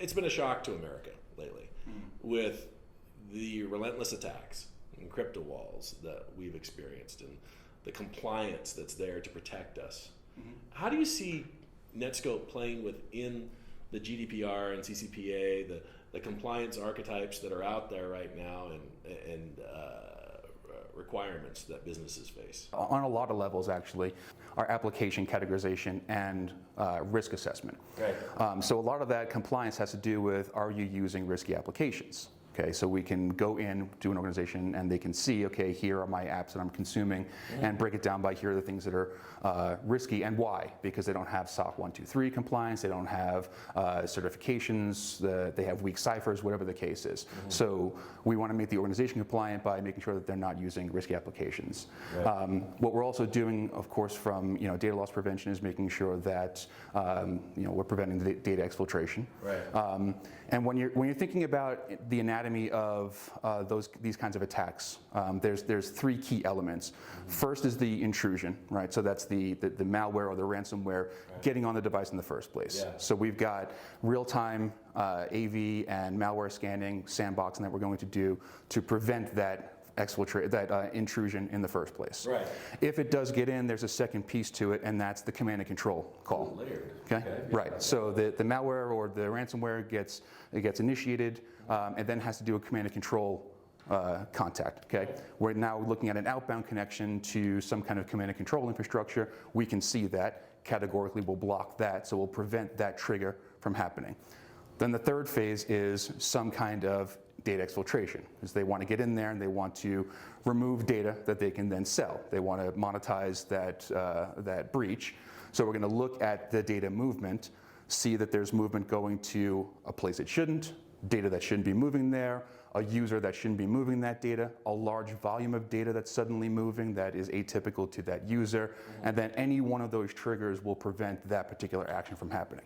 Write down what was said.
it's been a shock to America lately with the relentless attacks and crypto walls that we've experienced and the compliance that's there to protect us. How do you see Netskope playing within the GDPR and CCPA, the compliance archetypes that are out there right now, and requirements that businesses face? On a lot of levels, actually, our application categorization and risk assessment. Right. So a lot of that compliance has to do with, are you using risky applications? Okay, so we can go in to an organization and they can see, okay, here are my apps that I'm consuming, and break it down by here are the things that are risky and why. Because they don't have SOC 1, 2, 3 compliance, they don't have certifications, they have weak ciphers, whatever the case is. So we want to make the organization compliant by making sure that they're not using risky applications. Right. What we're also doing, of course, from data loss prevention is making sure that we're preventing the data exfiltration. Right. And when you're thinking about the anatomy of these kinds of attacks, there's three key elements. First is the intrusion, right? So that's the malware or the ransomware getting on the device in the first place. Yeah. So we've got real-time AV and malware scanning, sandboxing that we're going to do to prevent that intrusion in the first place. Right. If it does get in, there's a second piece to it, and that's the command and control call. Layered. Okay? Right. So the malware or the ransomware gets initiated, and then has to do a command and control contact. Okay. We're now looking at an outbound connection to some kind of command and control infrastructure. We can see that categorically. We'll block that, so we'll prevent that trigger from happening. Then the third phase is some kind of data exfiltration, is they want to get in there and they want to remove data that they can then sell. They want to monetize that breach. So we're going to look at the data movement, see that there's movement going to a place it shouldn't, data that shouldn't be moving there, a user that shouldn't be moving that data, a large volume of data that's suddenly moving that is atypical to that user, and then any one of those triggers will prevent that particular action from happening.